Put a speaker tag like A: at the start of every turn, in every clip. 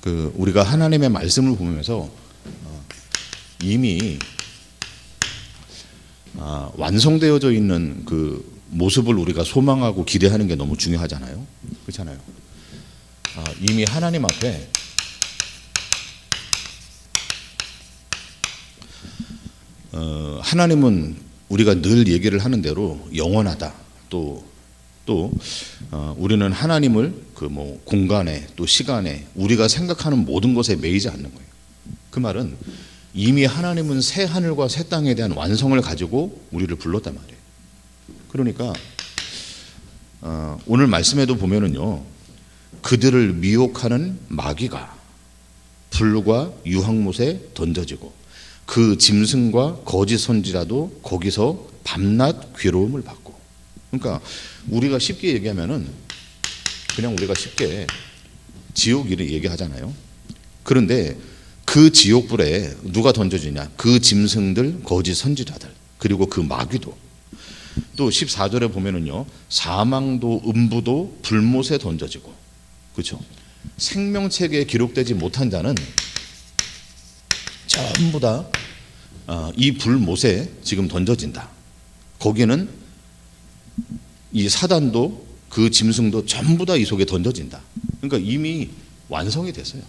A: 우리가 하나님의 말씀을 보면서 이미 완성되어져 있는 그 모습을 우리가 소망하고 기대하는 게 너무 중요하잖아요. 그렇잖아요. 이미 하나님 앞에 하나님은 우리가 늘 얘기를 하는 대로 영원하다. 또 우리는 하나님을 공간에 또 시간에 우리가 생각하는 모든 것에 매이지 않는 거예요. 그 말은 이미 하나님은 새 하늘과 새 땅에 대한 완성을 가지고 우리를 불렀단 말이에요. 그러니까 오늘 말씀에도 보면은요, 그들을 미혹하는 마귀가 불과 유황못에 던져지고 그 짐승과 거짓 선지자도 거기서 밤낮 괴로움을 받고. 그러니까 우리가 쉽게 얘기하면은 그냥 우리가 쉽게 지옥이를 얘기하잖아요. 그런데 그 지옥불에 누가 던져지냐? 그 짐승들, 거짓 선지자들, 그리고 그 마귀도. 또 14절에 보면은요, 사망도 음부도 불못에 던져지고, 그렇죠? 생명책에 기록되지 못한 자는 전부 다 이 불못에 지금 던져진다. 거기는 이 사단도 그 짐승도 전부 다 이 속에 던져진다. 그러니까 이미 완성이 됐어요.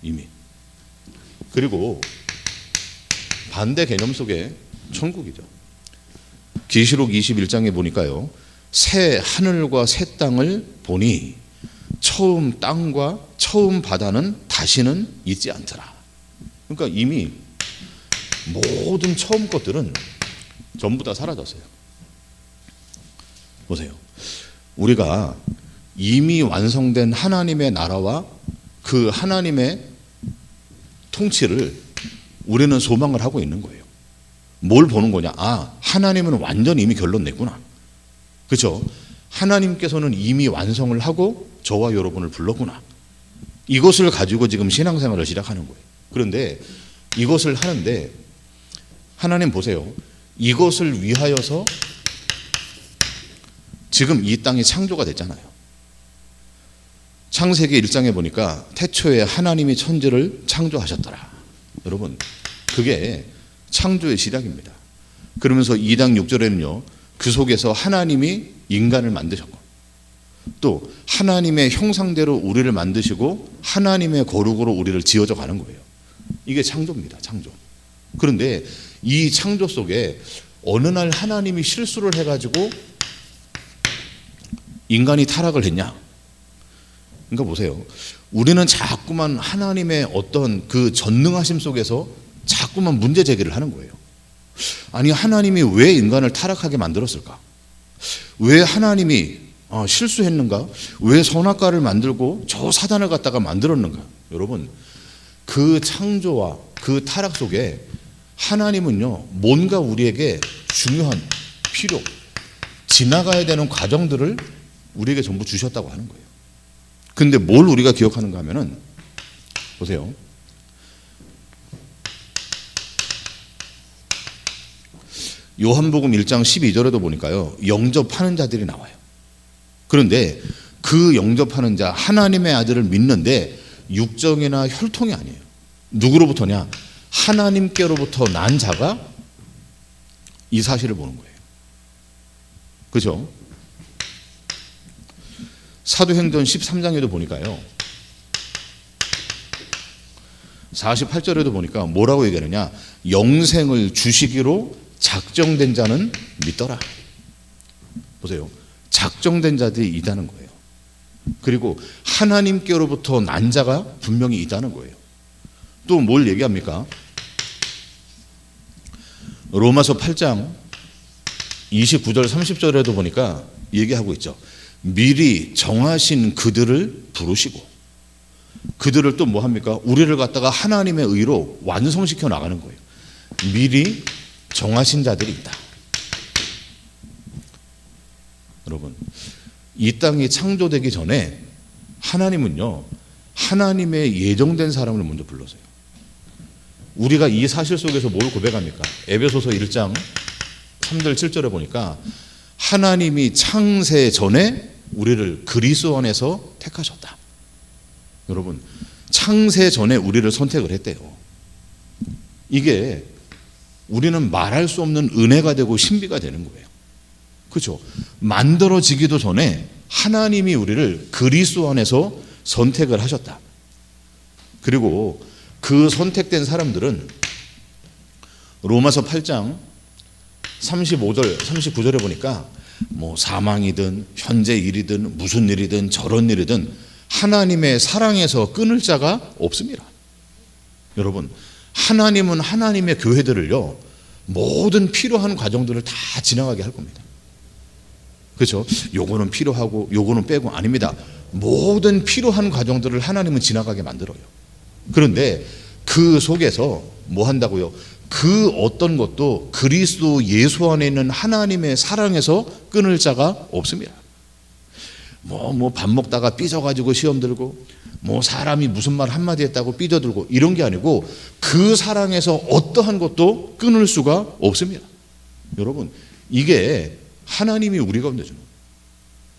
A: 이미. 그리고 반대 개념 속에 천국이죠. 계시록 21장에 보니까요, 새 하늘과 새 땅을 보니 처음 땅과 처음 바다는 다시는 있지 않더라. 그러니까 이미 모든 처음 것들은 전부 다 사라졌어요. 보세요. 우리가 이미 완성된 하나님의 나라와 그 하나님의 통치를 우리는 소망을 하고 있는 거예요. 뭘 보는 거냐? 하나님은 완전히 이미 결론 냈구나. 그렇죠? 하나님께서는 이미 완성을 하고 저와 여러분을 불렀구나. 이것을 가지고 지금 신앙생활을 시작하는 거예요. 그런데 이것을 하는데 하나님 보세요. 이것을 위하여서 지금 이 땅이 창조가 됐잖아요. 창세기 1장에 보니까 태초에 하나님이 천지를 창조하셨더라. 여러분, 그게 창조의 시작입니다. 그러면서 2장 6절에는요, 그 속에서 하나님이 인간을 만드셨고 또 하나님의 형상대로 우리를 만드시고 하나님의 거룩으로 우리를 지어져 가는 거예요. 이게 창조입니다. 창조. 그런데 이 창조 속에 어느 날 하나님이 실수를 해가지고 인간이 타락을 했냐? 그러니까 보세요. 우리는 자꾸만 하나님의 어떤 그 전능하심 속에서 자꾸만 문제 제기를 하는 거예요. 아니, 하나님이 왜 인간을 타락하게 만들었을까? 왜 하나님이 실수했는가? 왜 선악과를 만들고 저 사단을 갖다가 만들었는가? 여러분, 그 창조와 그 타락 속에 하나님은요, 뭔가 우리에게 중요한 필요, 지나가야 되는 과정들을 우리에게 전부 주셨다고 하는 거예요. 근데 뭘 우리가 기억하는가 하면은, 보세요. 요한복음 1장 12절에도 보니까요, 영접하는 자들이 나와요. 그런데 그 영접하는 자, 하나님의 아들을 믿는데 육정이나 혈통이 아니에요. 누구로부터냐? 하나님께로부터 난 자가 이 사실을 보는 거예요. 그죠? 사도행전 13장에도 보니까요, 48절에도 보니까 뭐라고 얘기하느냐? 영생을 주시기로 작정된 자는 믿더라. 보세요. 작정된 자들이 있다는 거예요. 그리고 하나님께로부터 난 자가 분명히 있다는 거예요. 또 뭘 얘기합니까? 로마서 8장 29절 30절에도 보니까 얘기하고 있죠. 미리 정하신 그들을 부르시고, 그들을 또 뭐 합니까? 우리를 갖다가 하나님의 의로 완성시켜 나가는 거예요. 미리 정하신 자들이 있다. 여러분, 이 땅이 창조되기 전에 하나님은요, 하나님의 예정된 사람을 먼저 불렀어요. 우리가 이 사실 속에서 뭘 고백합니까? 에베소서 1장 3절 7절에 보니까 하나님이 창세 전에 우리를 그리스도 안에서 택하셨다. 여러분, 창세 전에 우리를 선택을 했대요. 이게 우리는 말할 수 없는 은혜가 되고 신비가 되는 거예요. 그렇죠? 만들어지기도 전에 하나님이 우리를 그리스도 안에서 선택을 하셨다. 그리고 그 선택된 사람들은 로마서 8장 35절 39절에 보니까 뭐 사망이든 현재 일이든 무슨 일이든 저런 일이든 하나님의 사랑에서 끊을 자가 없습니다. 여러분, 하나님은 하나님의 교회들을요, 모든 필요한 과정들을 다 지나가게 할 겁니다. 그렇죠? 요거는 필요하고 요거는 빼고, 아닙니다. 모든 필요한 과정들을 하나님은 지나가게 만들어요. 그런데 그 속에서 뭐 한다고요? 그 어떤 것도 그리스도 예수 안에 있는 하나님의 사랑에서 끊을 자가 없습니다. 뭐 밥 먹다가 삐져가지고 시험 들고, 뭐 사람이 무슨 말 한마디 했다고 삐져들고, 이런 게 아니고 그 사랑에서 어떠한 것도 끊을 수가 없습니다. 여러분, 이게 하나님이 우리 가운데 주는 거예요.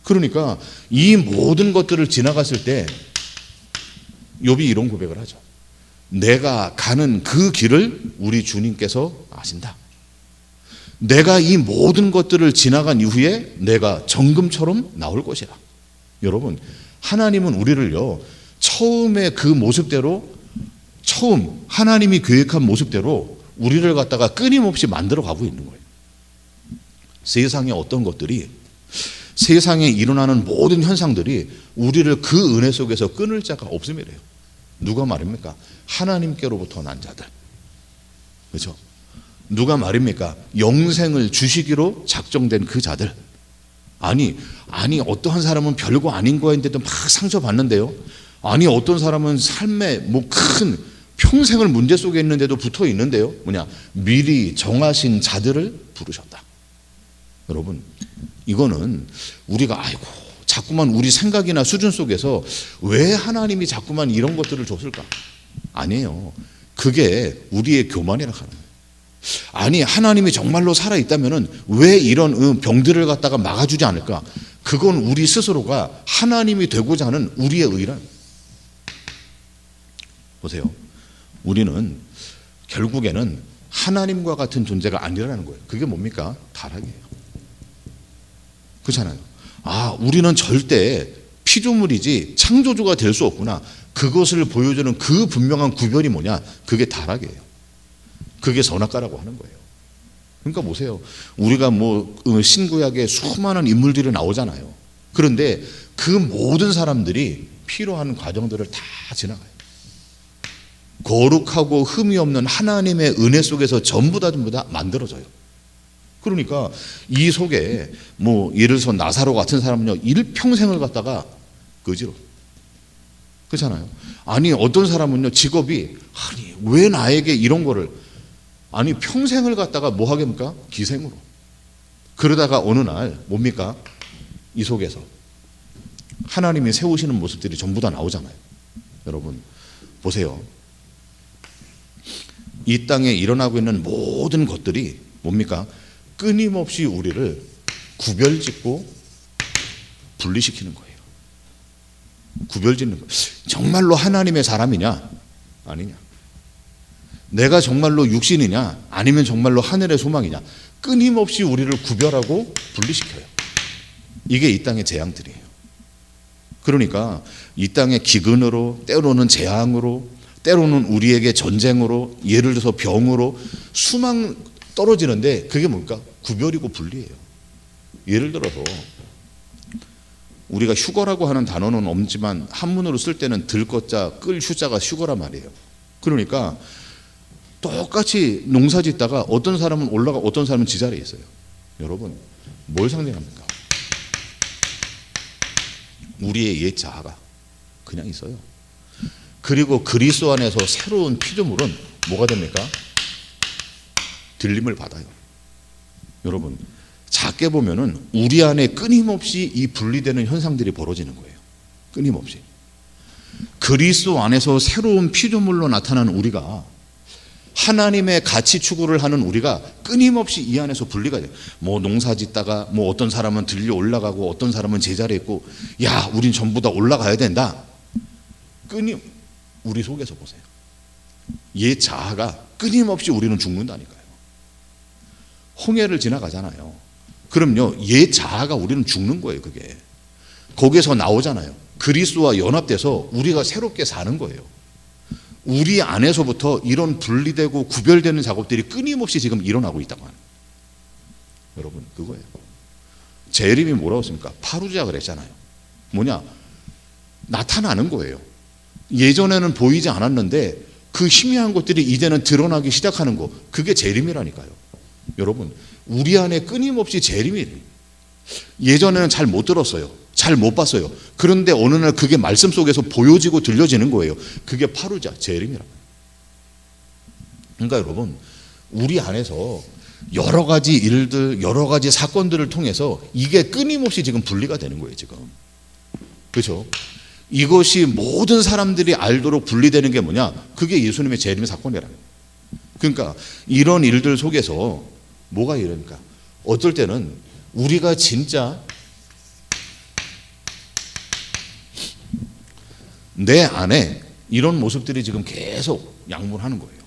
A: 그러니까 이 모든 것들을 지나갔을 때 욥이 이런 고백을 하죠. 내가 가는 그 길을 우리 주님께서 아신다. 내가 이 모든 것들을 지나간 이후에 내가 정금처럼 나올 것이라. 여러분, 하나님은 우리를요, 처음에 그 모습대로, 처음 하나님이 계획한 모습대로 우리를 갖다가 끊임없이 만들어 가고 있는 거예요. 세상의 어떤 것들이, 세상에 일어나는 모든 현상들이 우리를 그 은혜 속에서 끊을 자가 없음이래요. 누가 말입니까? 하나님께로부터 난 자들. 그렇죠? 누가 말입니까? 영생을 주시기로 작정된 그 자들. 아니 어떠한 사람은 별거 아닌 거인데도 막 상처받는데요. 아니 어떤 사람은 삶에 뭐 큰 평생을 문제 속에 있는데도 붙어 있는데요. 미리 정하신 자들을 부르셨다. 여러분, 이거는 우리가 자꾸만 우리 생각이나 수준 속에서 왜 하나님이 자꾸만 이런 것들을 줬을까? 아니에요. 그게 우리의 교만이라 하는 거예요. 아니, 하나님이 정말로 살아있다면 왜 이런 병들을 갖다가 막아주지 않을까? 그건 우리 스스로가 하나님이 되고자 하는 우리의 의란. 보세요. 우리는 결국에는 하나님과 같은 존재가 아니라는 거예요. 그게 뭡니까? 타락이에요. 그렇잖아요. 우리는 절대 피조물이지 창조주가 될 수 없구나. 그것을 보여주는 그 분명한 구별이 뭐냐? 그게 타락이에요. 그게 선악과라고 하는 거예요. 그러니까 보세요. 우리가 신구약에 수많은 인물들이 나오잖아요. 그런데 그 모든 사람들이 필요한 과정들을 다 지나가요. 거룩하고 흠이 없는 하나님의 은혜 속에서 전부 다 만들어져요. 그러니까 이 속에 예를 들어서 나사로 같은 사람은요, 일평생을 갖다가 거지로. 그렇잖아요. 아니 어떤 사람은요, 직업이 왜 나에게 이런 거를, 평생을 갖다가 뭐 하겠습니까? 기생으로. 그러다가 어느 날 뭡니까? 이 속에서 하나님이 세우시는 모습들이 전부 다 나오잖아요. 여러분 보세요. 이 땅에 일어나고 있는 모든 것들이 뭡니까? 끊임없이 우리를 구별짓고 분리시키는 거예요. 구별짓는 거. 정말로 하나님의 사람이냐? 아니냐? 내가 정말로 육신이냐? 아니면 정말로 하늘의 소망이냐? 끊임없이 우리를 구별하고 분리시켜요. 이게 이 땅의 재앙들이에요. 그러니까 이 땅의 기근으로, 때로는 재앙으로, 때로는 우리에게 전쟁으로, 예를 들어서 병으로 수만 떨어지는데 그게 뭡니까? 구별이고 분리예요. 예를 들어서 우리가 휴거라고 하는 단어는 없지만 한문으로 쓸 때는 들것자, 끌 휴자가 휴거란 말이에요. 그러니까 똑같이 농사 짓다가 어떤 사람은 올라가, 어떤 사람은 지자리에 있어요. 여러분, 뭘 상징합니까? 우리의 옛 자아가 그냥 있어요. 그리고 그리스도 안에서 새로운 피조물은 뭐가 됩니까? 들림을 받아요. 여러분, 작게 보면은 우리 안에 끊임없이 이 분리되는 현상들이 벌어지는 거예요. 끊임없이. 그리스도 안에서 새로운 피조물로 나타나는 우리가, 하나님의 가치 추구를 하는 우리가 끊임없이 이 안에서 분리가 돼요. 농사 짓다가 어떤 사람은 들려 올라가고 어떤 사람은 제자리에 있고, 야, 우린 전부 다 올라가야 된다. 우리 속에서 보세요. 옛 자아가 끊임없이 우리는 죽는다니까요. 홍해를 지나가잖아요. 그럼요, 옛 자아가 우리는 죽는 거예요. 그게 거기에서 나오잖아요. 그리스도와 연합돼서 우리가 새롭게 사는 거예요. 우리 안에서부터 이런 분리되고 구별되는 작업들이 끊임없이 지금 일어나고 있다고 하는 거예요. 여러분, 그거예요. 재림이 뭐라고 했습니까? 파루자 그랬잖아요. 뭐냐? 나타나는 거예요. 예전에는 보이지 않았는데 그 희미한 것들이 이제는 드러나기 시작하는 거, 그게 재림이라니까요. 여러분, 우리 안에 끊임없이 재림이, 예전에는 잘 못 들었어요. 잘 못 봤어요. 그런데 어느 날 그게 말씀 속에서 보여지고 들려지는 거예요. 그게 파루자, 재림이라고. 그러니까 여러분, 우리 안에서 여러 가지 일들, 여러 가지 사건들을 통해서 이게 끊임없이 지금 분리가 되는 거예요, 지금. 그렇죠? 이것이 모든 사람들이 알도록 분리되는 게 뭐냐? 그게 예수님의 재림 사건이라는 거예요. 그러니까 이런 일들 속에서 뭐가 이러니까 어떨 때는 우리가 진짜 내 안에 이런 모습들이 지금 계속 양분하는 거예요.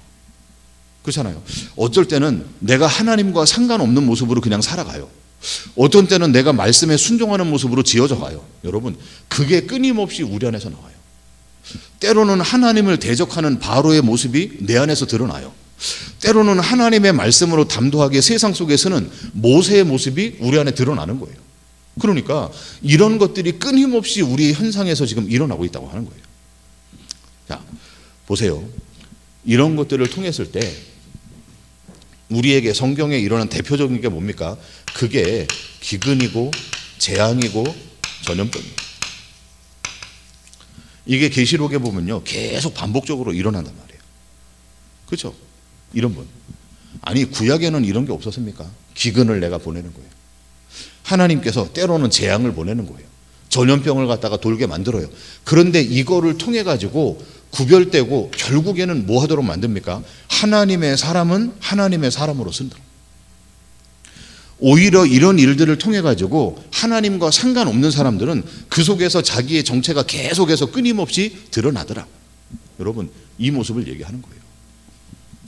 A: 그렇잖아요. 어쩔 때는 내가 하나님과 상관없는 모습으로 그냥 살아가요. 어떤 때는 내가 말씀에 순종하는 모습으로 지어져 가요. 여러분, 그게 끊임없이 우리 안에서 나와요. 때로는 하나님을 대적하는 바로의 모습이 내 안에서 드러나요. 때로는 하나님의 말씀으로 담대하게 세상 속에서는 모세의 모습이 우리 안에 드러나는 거예요. 그러니까 이런 것들이 끊임없이 우리 현상에서 지금 일어나고 있다고 하는 거예요. 자, 보세요. 이런 것들을 통했을 때 우리에게 성경에 일어난 대표적인 게 뭡니까? 그게 기근이고 재앙이고 전염병이에요. 이게 계시록에 보면요, 계속 반복적으로 일어난단 말이에요. 그렇죠? 이런 분. 아니, 구약에는 이런 게 없었습니까? 기근을 내가 보내는 거예요. 하나님께서 때로는 재앙을 보내는 거예요. 전염병을 갖다가 돌게 만들어요. 그런데 이거를 통해 가지고 구별되고 결국에는 뭐 하도록 만듭니까? 하나님의 사람은 하나님의 사람으로 쓴다. 오히려 이런 일들을 통해 가지고 하나님과 상관없는 사람들은 그 속에서 자기의 정체가 계속해서 끊임없이 드러나더라. 여러분, 이 모습을 얘기하는 거예요.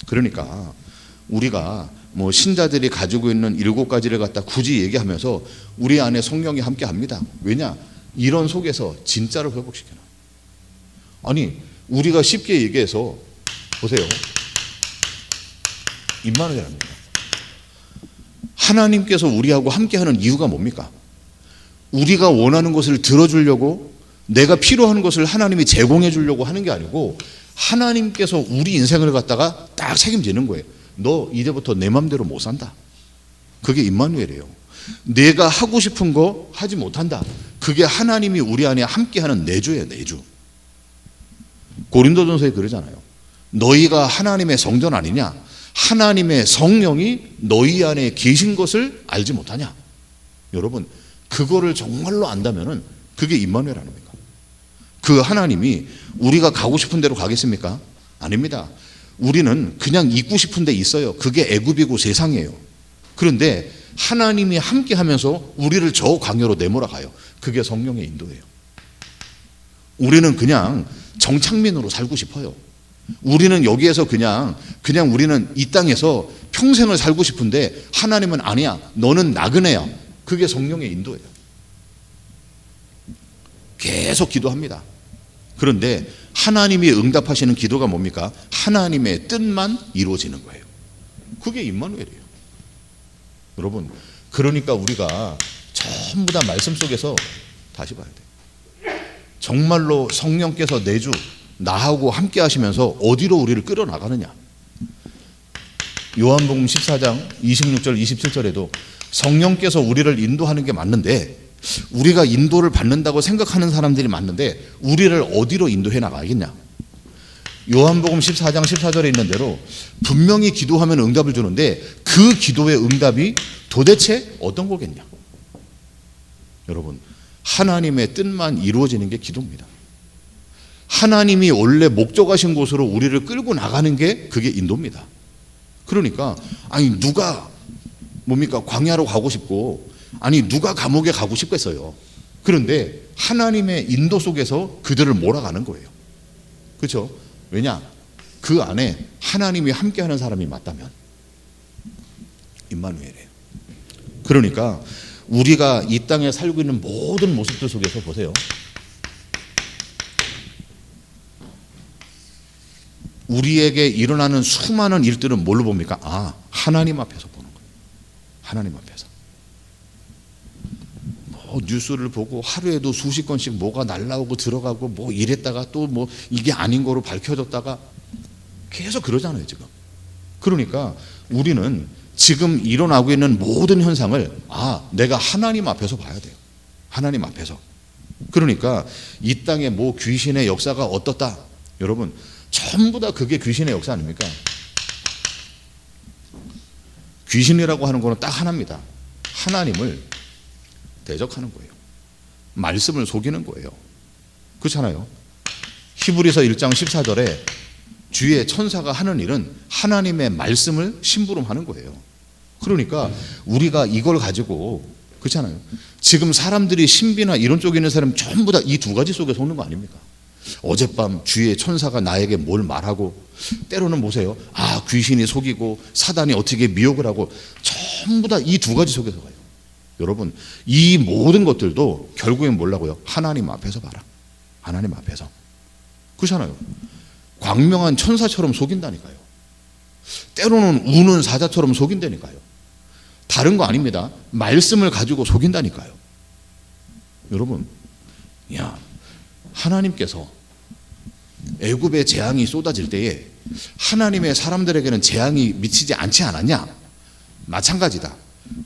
A: 그러니까 우리가 뭐 신자들이 가지고 있는 7가지를 갖다 굳이 얘기하면서 우리 안에 성령이 함께 합니다. 왜냐? 이런 속에서 진짜를 회복시켜놔. 아니, 우리가 쉽게 얘기해서 보세요. 임마누엘입니다. 하나님께서 우리하고 함께하는 이유가 뭡니까? 우리가 원하는 것을 들어주려고, 내가 필요한 것을 하나님이 제공해 주려고 하는 게 아니고 하나님께서 우리 인생을 갖다가 딱 책임지는 거예요. 너 이제부터 내 맘대로 못 산다. 그게 임마누엘이에요. 내가 하고 싶은 거 하지 못한다. 그게 하나님이 우리 안에 함께하는 내주예요, 내주. 고린도전서에 그러잖아요. 너희가 하나님의 성전 아니냐? 하나님의 성령이 너희 안에 계신 것을 알지 못하냐? 여러분, 그거를 정말로 안다면은 그게 임마누엘 아닙니까? 그 하나님이 우리가 가고 싶은 대로 가겠습니까? 아닙니다. 우리는 그냥 있고 싶은 데 있어요. 그게 애굽이고 세상이에요. 그런데 하나님이 함께 하면서 우리를 저 광야로 내몰아가요. 그게 성령의 인도예요. 우리는 그냥 정착민으로 살고 싶어요. 우리는 여기에서 그냥 우리는 이 땅에서 평생을 살고 싶은데 하나님은 아니야. 너는 나그네야. 그게 성령의 인도예요. 계속 기도합니다. 그런데 하나님이 응답하시는 기도가 뭡니까? 하나님의 뜻만 이루어지는 거예요. 그게 임마누엘이에요. 여러분, 그러니까 우리가 전부 다 말씀 속에서 다시 봐야 돼요. 정말로 성령께서 내주 나하고 함께 하시면서 어디로 우리를 끌어나가느냐? 요한복음 14장 26절 27절에도 성령께서 우리를 인도하는 게 맞는데, 우리가 인도를 받는다고 생각하는 사람들이 많은데 우리를 어디로 인도해 나가겠냐? 요한복음 14장 14절에 있는 대로 분명히 기도하면 응답을 주는데 그 기도의 응답이 도대체 어떤 거겠냐? 여러분, 하나님의 뜻만 이루어지는 게 기도입니다. 하나님이 원래 목적하신 곳으로 우리를 끌고 나가는 게 그게 인도입니다. 그러니까 아니, 누가 뭡니까? 광야로 가고 싶고, 아니, 누가 감옥에 가고 싶겠어요. 그런데 하나님의 인도 속에서 그들을 몰아가는 거예요. 그렇죠? 왜냐? 그 안에 하나님이 함께하는 사람이 맞다면. 임마누엘이에요. 그러니까 우리가 이 땅에 살고 있는 모든 모습들 속에서 보세요. 우리에게 일어나는 수많은 일들은 뭘로 봅니까? 아, 하나님 앞에서 보는 거예요. 하나님 앞에서. 뉴스를 보고 하루에도 수십 건씩 뭐가 날라오고 들어가고 뭐 이랬다가 또 뭐 이게 아닌 거로 밝혀졌다가 계속 그러잖아요, 지금. 그러니까 우리는 지금 일어나고 있는 모든 현상을 내가 하나님 앞에서 봐야 돼요. 하나님 앞에서. 그러니까 이 땅에 뭐 귀신의 역사가 어떻다. 여러분, 전부 다 그게 귀신의 역사 아닙니까? 귀신이라고 하는 거는 딱 하나입니다. 하나님을 대적하는 거예요. 말씀을 속이는 거예요. 그렇잖아요. 히브리서 1장 14절에 주의 천사가 하는 일은 하나님의 말씀을 심부름하는 거예요. 그러니까 우리가 이걸 가지고, 그렇잖아요. 지금 사람들이 신비나 이런 쪽에 있는 사람 전부 다 이 두 가지 속에 속는 거 아닙니까? 어젯밤 주의 천사가 나에게 뭘 말하고, 때로는 보세요. 귀신이 속이고 사단이 어떻게 미혹을 하고, 전부 다 이 두 가지 속에서 가요. 여러분, 이 모든 것들도 결국엔 뭐라고요? 하나님 앞에서 봐라. 하나님 앞에서. 그렇잖아요. 광명한 천사처럼 속인다니까요. 때로는 우는 사자처럼 속인다니까요. 다른 거 아닙니다. 말씀을 가지고 속인다니까요. 여러분, 하나님께서 애굽에 재앙이 쏟아질 때에 하나님의 사람들에게는 재앙이 미치지 않지 않았냐? 마찬가지다.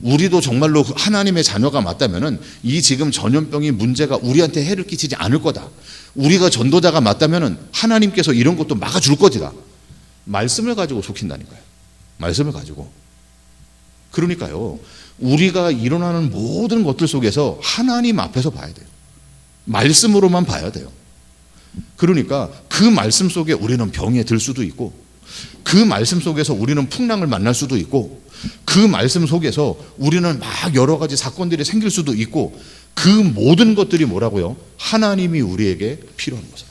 A: 우리도 정말로 하나님의 자녀가 맞다면은 이 지금 전염병이 문제가 우리한테 해를 끼치지 않을 거다. 우리가 전도자가 맞다면은 하나님께서 이런 것도 막아줄 것이다. 말씀을 가지고 속힌다니까요. 말씀을 가지고. 그러니까요, 우리가 일어나는 모든 것들 속에서 하나님 앞에서 봐야 돼요. 말씀으로만 봐야 돼요. 그러니까 그 말씀 속에 우리는 병에 들 수도 있고, 그 말씀 속에서 우리는 풍랑을 만날 수도 있고, 그 말씀 속에서 우리는 막 여러 가지 사건들이 생길 수도 있고, 그 모든 것들이 뭐라고요? 하나님이 우리에게 필요한 것이라.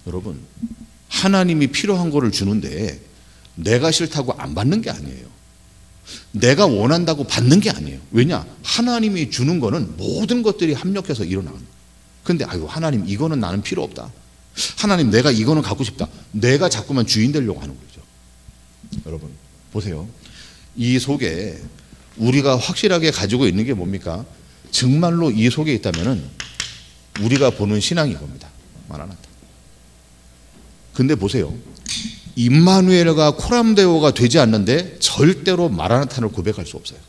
A: 여러분, 하나님이 필요한 거를 주는데 내가 싫다고 안 받는 게 아니에요. 내가 원한다고 받는 게 아니에요. 왜냐? 하나님이 주는 거는 모든 것들이 합력해서 일어나는 거예요. 근데 하나님 이거는 나는 필요 없다. 하나님 내가 이거는 갖고 싶다. 내가 자꾸만 주인 되려고 하는 거죠. 여러분 보세요. 이 속에 우리가 확실하게 가지고 있는 게 뭡니까? 정말로 이 속에 있다면은 우리가 보는 신앙이 겁니다. 마라나타. 근데 보세요. 임마누엘과 코람데오가 되지 않는데 절대로 마라나타를 고백할 수 없어요.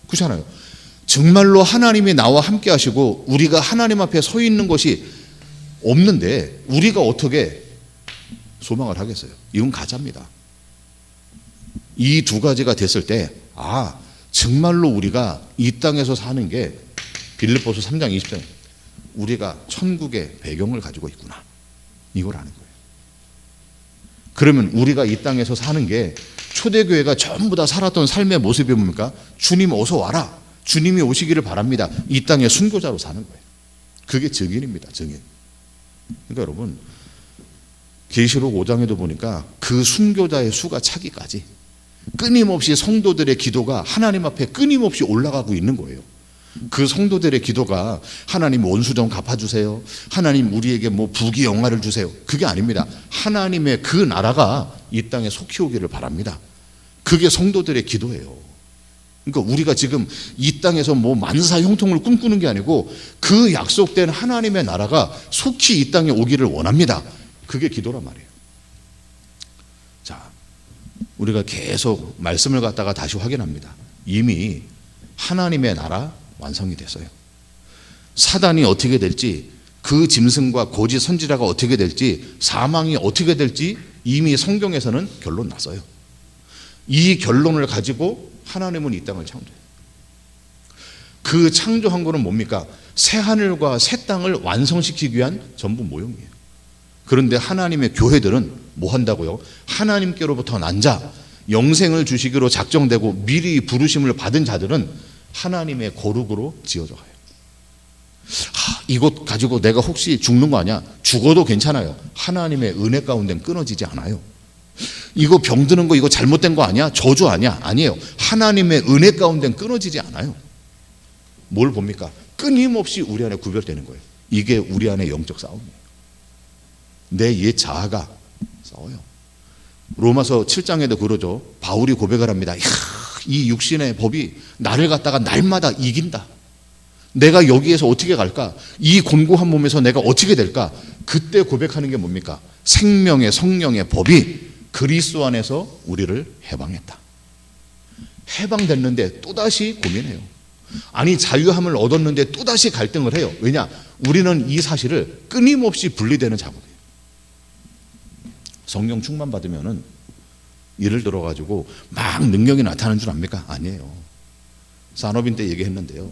A: 그렇잖아요. 정말로 하나님이 나와 함께 하시고 우리가 하나님 앞에 서 있는 것이 없는데 우리가 어떻게 소망을 하겠어요? 이건 가짜입니다. 이 두 가지가 됐을 때 정말로 우리가 이 땅에서 사는 게 빌립보서 3장 20절 우리가 천국의 배경을 가지고 있구나. 이걸 아는 거예요. 그러면 우리가 이 땅에서 사는 게 초대교회가 전부 다 살았던 삶의 모습이 뭡니까? 주님 어서 와라. 주님이 오시기를 바랍니다. 이 땅의 순교자로 사는 거예요. 그게 증인입니다. 증인. 그러니까 여러분 계시록 5장에도 보니까 그 순교자의 수가 차기까지 끊임없이 성도들의 기도가 하나님 앞에 끊임없이 올라가고 있는 거예요. 그 성도들의 기도가 하나님 원수 좀 갚아주세요. 하나님 우리에게 뭐 부귀 영화를 주세요. 그게 아닙니다. 하나님의 그 나라가 이 땅에 속히 오기를 바랍니다. 그게 성도들의 기도예요. 그러니까 우리가 지금 이 땅에서 뭐 만사 형통을 꿈꾸는 게 아니고 그 약속된 하나님의 나라가 속히 이 땅에 오기를 원합니다. 그게 기도란 말이에요. 자, 우리가 계속 말씀을 갖다가 다시 확인합니다. 이미 하나님의 나라 완성이 됐어요. 사단이 어떻게 될지, 그 짐승과 거짓 선지자가 어떻게 될지, 사망이 어떻게 될지 이미 성경에서는 결론 났어요. 이 결론을 가지고 하나님은 이 땅을 창조해요. 그 창조한 거는 뭡니까? 새 하늘과 새 땅을 완성시키기 위한 전부 모형이에요. 그런데 하나님의 교회들은 뭐 한다고요? 하나님께로부터 난 자, 영생을 주시기로 작정되고 미리 부르심을 받은 자들은 하나님의 거룩으로 지어져 가요. 이것 가지고 내가 혹시 죽는 거 아니야? 죽어도 괜찮아요. 하나님의 은혜 가운데는 끊어지지 않아요. 이거 병드는 거 이거 잘못된 거 아니야? 저주 아니야? 아니에요. 하나님의 은혜 가운데는 끊어지지 않아요. 뭘 봅니까? 끊임없이 우리 안에 구별되는 거예요. 이게 우리 안에 영적 싸움이에요. 내 옛 자아가 싸워요. 로마서 7장에도 그러죠. 바울이 고백을 합니다. 이 육신의 법이 나를 갖다가 날마다 이긴다. 내가 여기에서 어떻게 갈까? 이 곤고한 몸에서 내가 어떻게 될까? 그때 고백하는 게 뭡니까? 생명의 성령의 법이 그리스도 안에서 우리를 해방했다. 해방됐는데 또다시 고민해요. 아니 자유함을 얻었는데 또다시 갈등을 해요. 왜냐? 우리는 이 사실을 끊임없이 분리되는 작업이에요. 성령 충만 받으면은 예를 들어 가지고 막 능력이 나타나는 줄 압니까? 아니에요. 산업인 때 얘기했는데요.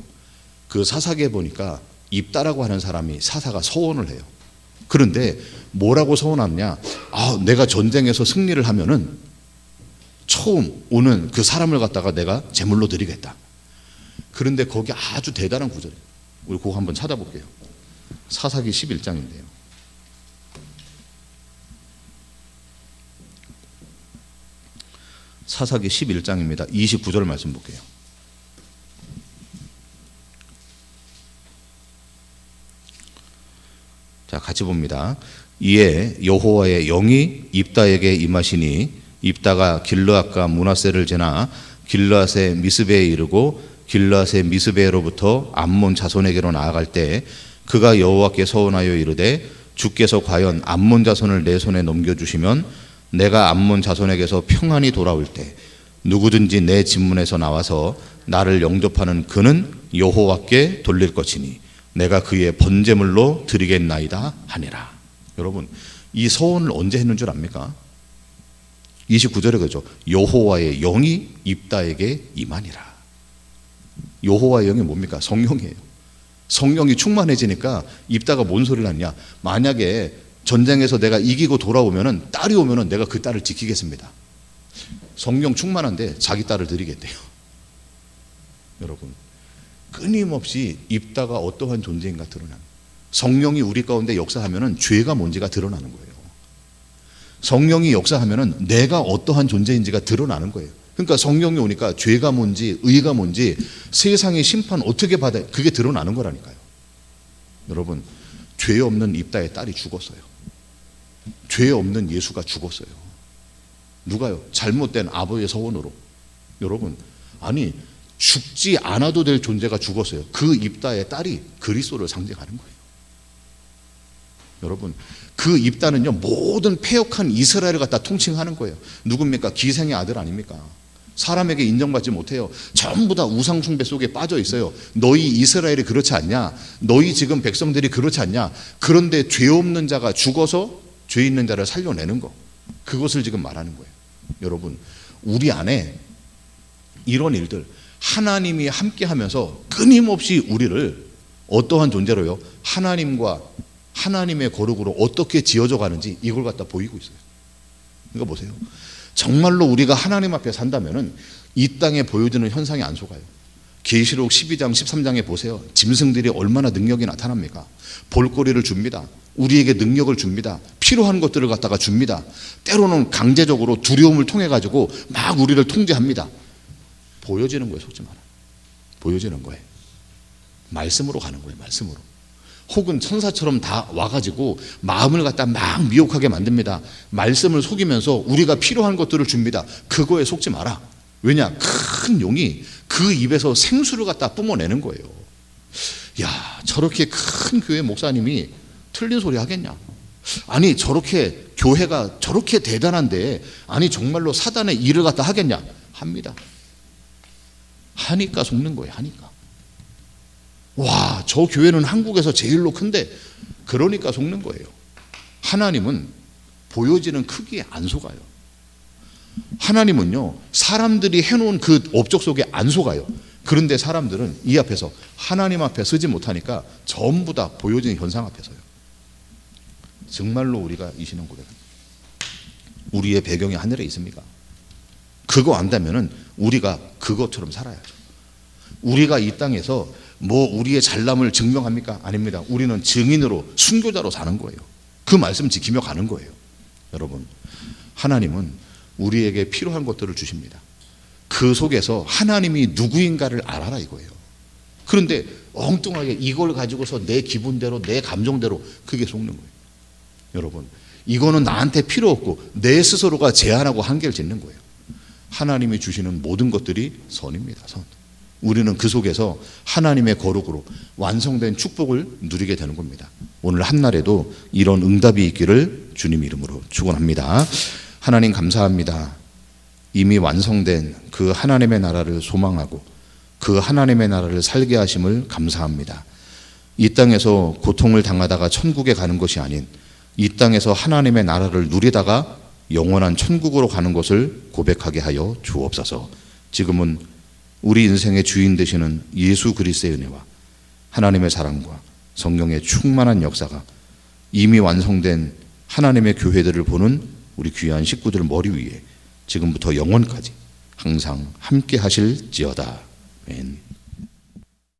A: 그 사사기에 보니까 입다라고 하는 사람이 사사가 서원을 해요. 그런데 뭐라고 서원하느냐? 내가 전쟁에서 승리를 하면은 처음 오는 그 사람을 갖다가 내가 제물로 드리겠다. 그런데 거기 아주 대단한 구절이에요. 우리 그거 한번 찾아볼게요. 사사기 11장인데요. 사사기 11장입니다. 29절 말씀 볼게요. 자, 같이 봅니다. 이에 여호와의 영이 입다에게 임하시니 입다가 길르앗과 므낫세를 지나 길르앗의 미스베에 이르고 길르앗의 미스베로부터 암몬 자손에게로 나아갈 때 그가 여호와께 서원하여 이르되 주께서 과연 암몬 자손을 내 손에 넘겨주시면 내가 암몬 자손에게서 평안히 돌아올 때 누구든지 내 진문에서 나와서 나를 영접하는 그는 여호와께 돌릴 것이니 내가 그의 번제물로 드리겠나이다 하니라. 여러분, 이 서원을 언제 했는 줄 압니까? 29절에 그러죠. 여호와의 영이 입다에게 임하니라. 여호와의 영이 뭡니까? 성령이에요. 성령이 충만해지니까 입다가 뭔 소리를 하느냐? 만약에 전쟁에서 내가 이기고 돌아오면은 딸이 오면은 내가 그 딸을 지키겠습니다. 성령 충만한데 자기 딸을 드리겠대요. 여러분, 끊임없이 입다가 어떠한 존재인가 드러나는, 성령이 우리 가운데 역사하면은 죄가 뭔지가 드러나는 거예요. 성령이 역사하면은 내가 어떠한 존재인지가 드러나는 거예요. 그러니까 성령이 오니까 죄가 뭔지 의가 뭔지 세상의 심판 어떻게 받아야 그게 드러나는 거라니까요. 여러분, 죄 없는 입다의 딸이 죽었어요. 죄 없는 예수가 죽었어요. 누가요? 잘못된 아버지의 서원으로. 여러분, 아니 죽지 않아도 될 존재가 죽었어요. 그 입다의 딸이 그리스도를 상징하는 거예요. 여러분, 그 입다는요 모든 패역한 이스라엘을 갖다 통칭하는 거예요. 누굽니까? 기생의 아들 아닙니까? 사람에게 인정받지 못해요. 전부 다 우상 숭배 속에 빠져 있어요. 너희 이스라엘이 그렇지 않냐? 너희 지금 백성들이 그렇지 않냐? 그런데 죄 없는 자가 죽어서 죄 있는 자를 살려내는 거, 그것을 지금 말하는 거예요. 여러분, 우리 안에 이런 일들, 하나님이 함께하면서 끊임없이 우리를 어떠한 존재로요? 하나님과 하나님의 거룩으로 어떻게 지어져 가는지 이걸 갖다 보이고 있어요. 그러니까 보세요. 정말로 우리가 하나님 앞에 산다면은 이 땅에 보여주는 현상이 안 속아요. 계시록 12장 13장에 보세요. 짐승들이 얼마나 능력이 나타납니까? 볼거리를 줍니다. 우리에게 능력을 줍니다. 필요한 것들을 갖다가 줍니다. 때로는 강제적으로 두려움을 통해 가지고 막 우리를 통제합니다. 보여지는 거예요. 속지 마라. 보여지는 거예요. 말씀으로 가는 거예요. 말씀으로. 혹은 천사처럼 다 와가지고 마음을 갖다 막 미혹하게 만듭니다. 말씀을 속이면서 우리가 필요한 것들을 줍니다. 그거에 속지 마라. 왜냐? 큰 용이 그 입에서 생수를 갖다 뿜어내는 거예요. 야, 저렇게 큰 교회 목사님이 틀린 소리 하겠냐? 아니 저렇게 교회가 저렇게 대단한데 아니 정말로 사단의 일을 갖다 하겠냐? 합니다. 하니까 속는 거예요. 하니까. 와, 저 교회는 한국에서 제일로 큰데, 그러니까 속는 거예요. 하나님은 보여지는 크기에 안 속아요. 하나님은요 사람들이 해놓은 그 업적 속에 안 속아요. 그런데 사람들은 이 앞에서 하나님 앞에 서지 못하니까 전부 다 보여지는 현상 앞에 서요. 정말로 우리가 이 신앙 고백은 우리의 배경이 하늘에 있습니까? 그거 안다면은 우리가 그것처럼 살아야죠. 우리가 이 땅에서 뭐 우리의 잘남을 증명합니까? 아닙니다. 우리는 증인으로 순교자로 사는 거예요. 그 말씀 지키며 가는 거예요. 여러분, 하나님은 우리에게 필요한 것들을 주십니다. 그 속에서 하나님이 누구인가를 알아라 이거예요. 그런데 엉뚱하게 이걸 가지고서 내 기분대로 내 감정대로 그게 속는 거예요. 여러분, 이거는 나한테 필요 없고 내 스스로가 제한하고 한계를 짓는 거예요. 하나님이 주시는 모든 것들이 선입니다. 선. 우리는 그 속에서 하나님의 거룩으로 완성된 축복을 누리게 되는 겁니다. 오늘 한날에도 이런 응답이 있기를 주님 이름으로 축원합니다. 하나님 감사합니다. 이미 완성된 그 하나님의 나라를 소망하고 그 하나님의 나라를 살게 하심을 감사합니다. 이 땅에서 고통을 당하다가 천국에 가는 것이 아닌 이 땅에서 하나님의 나라를 누리다가 영원한 천국으로 가는 것을 고백하게 하여 주옵소서. 지금은 우리 인생의 주인 되시는 예수 그리스도의 은혜와 하나님의 사랑과 성령의 충만한 역사가 이미 완성된 하나님의 교회들을 보는 우리 귀한 식구들 머리 위에 지금부터 영원까지 항상 함께 하실지어다. 아멘.